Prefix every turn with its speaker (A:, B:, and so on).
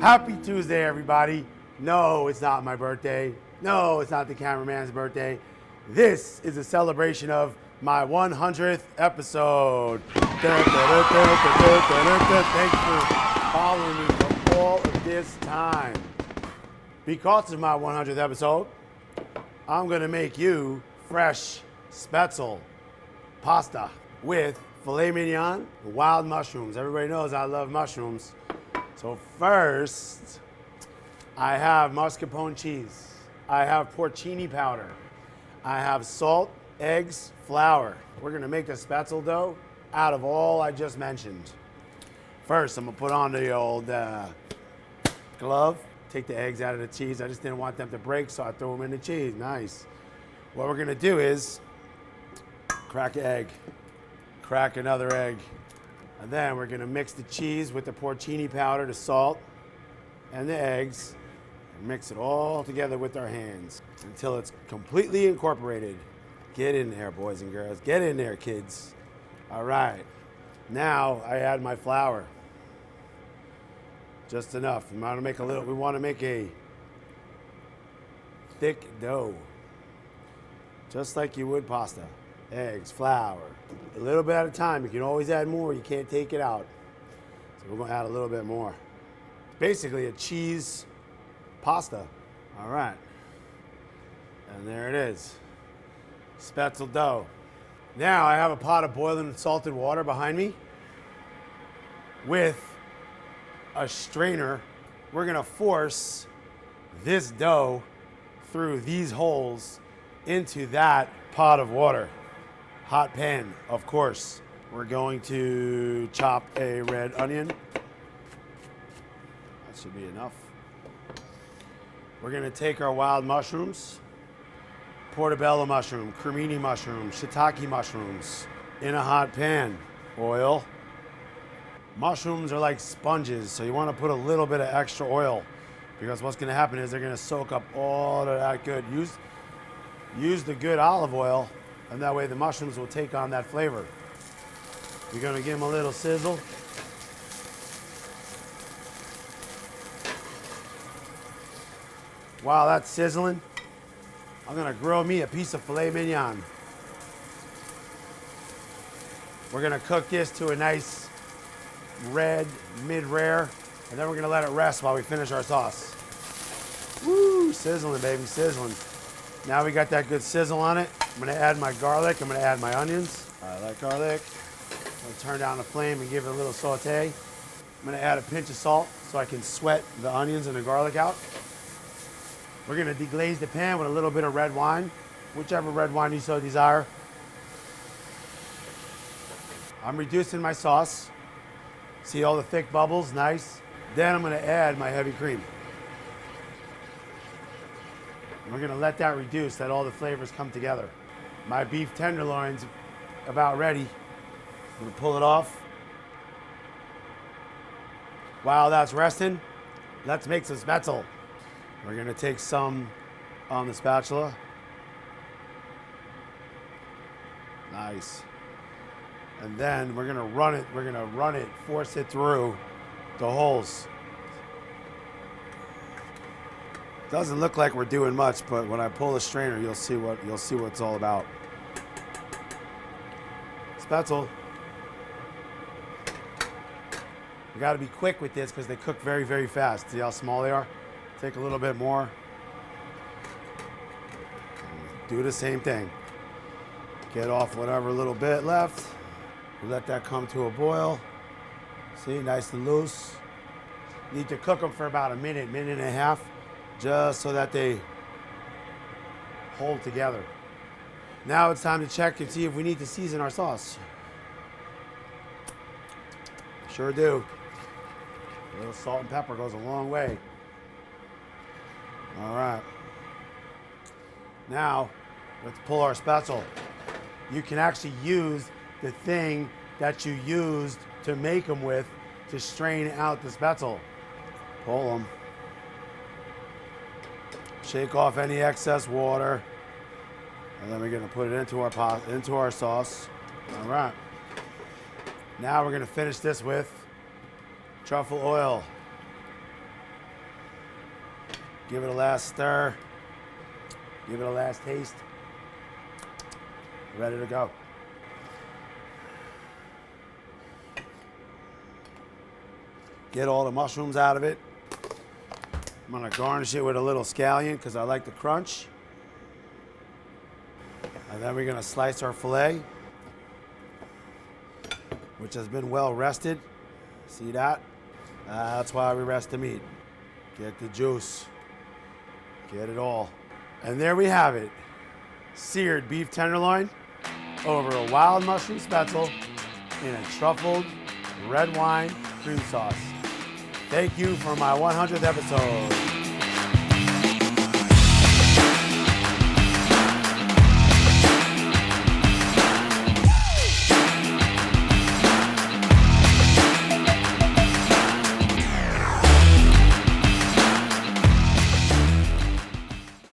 A: Happy Tuesday, everybody. No, it's not my birthday. No, it's not the cameraman's birthday. This is a celebration of my 100th episode. Thanks for following me for all of this time. Because of my 100th episode, I'm gonna make you fresh Spaetzel pasta with filet mignon and wild mushrooms. Everybody knows I love mushrooms. So first, I have mascarpone cheese. I have porcini powder. I have salt, eggs, flour. We're gonna make the Spaetzel dough out of all I just mentioned. First, I'm gonna put on the old glove, take the eggs out of the cheese. I just didn't want them to break, so I threw them in the cheese. Nice. What we're gonna do is crack an egg, crack another egg, and then we're gonna mix the cheese with the porcini powder, the salt, and the eggs, and mix it all together with our hands until it's completely incorporated. Get in there, boys and girls. Get in there, kids. All right. Now I add my flour. Just enough. We want to make a thick dough, just like you would pasta. Eggs, flour, a little bit at a time. You can always add more. You can't take it out. So we're going to add a little bit more. Basically a cheese pasta. All right. And there it is. Spaetzel dough. Now I have a pot of boiling salted water behind me with a strainer. We're going to force this dough through these holes into that pot of water. Hot pan, of course. We're going to chop a red onion. That should be enough. We're gonna take our wild mushrooms, portobello mushroom, cremini mushroom, shiitake mushrooms in a hot pan. Oil. Mushrooms are like sponges, so you wanna put a little bit of extra oil because what's gonna happen is they're gonna soak up all of that good. Use the good olive oil, and that way the mushrooms will take on that flavor. You're gonna give them a little sizzle. While that's sizzling, I'm gonna grill me a piece of filet mignon. We're gonna cook this to a nice red, mid-rare, and then we're gonna let it rest while we finish our sauce. Woo, sizzling, baby, sizzling. Now we got that good sizzle on it. I'm gonna add my garlic, I'm gonna add my onions. I like garlic. I'm gonna turn down the flame and give it a little saute. I'm gonna add a pinch of salt so I can sweat the onions and the garlic out. We're gonna deglaze the pan with a little bit of red wine, whichever red wine you so desire. I'm reducing my sauce. See all the thick bubbles, nice. Then I'm gonna add my heavy cream. We're gonna let that reduce, let all the flavors come together. My beef tenderloin's about ready. I'm gonna pull it off. While that's resting, let's make some Spaetzel. We're gonna take some on the spatula. Nice. And then we're gonna run it, force it through the holes. Doesn't look like we're doing much, but when I pull the strainer, you'll see what it's all about. Spaetzel. You got to be quick with this because they cook very, very fast. See how small they are? Take a little bit more. Do the same thing. Get off whatever little bit left. Let that come to a boil. See, nice and loose. Need to cook them for about a minute, minute and a half. Just so that they hold together. Now it's time to check and see if we need to season our sauce. Sure do. A little salt and pepper goes a long way. All right. Now, let's pull our Spaetzel. You can actually use the thing that you used to make them with to strain out the Spaetzel. Pull them. Shake off any excess water, and then we're gonna put it into our pot, into our sauce. All right. Now we're gonna finish this with truffle oil. Give it a last stir. Give it a last taste. Ready to go. Get all the mushrooms out of it. I'm gonna garnish it with a little scallion because I like the crunch. And then we're gonna slice our filet, which has been well rested. See that? That's why we rest the meat. Get the juice. Get it all. And there we have it. Seared beef tenderloin over a wild mushroom spaetzel in a truffled red wine cream sauce. Thank you for my 100th episode.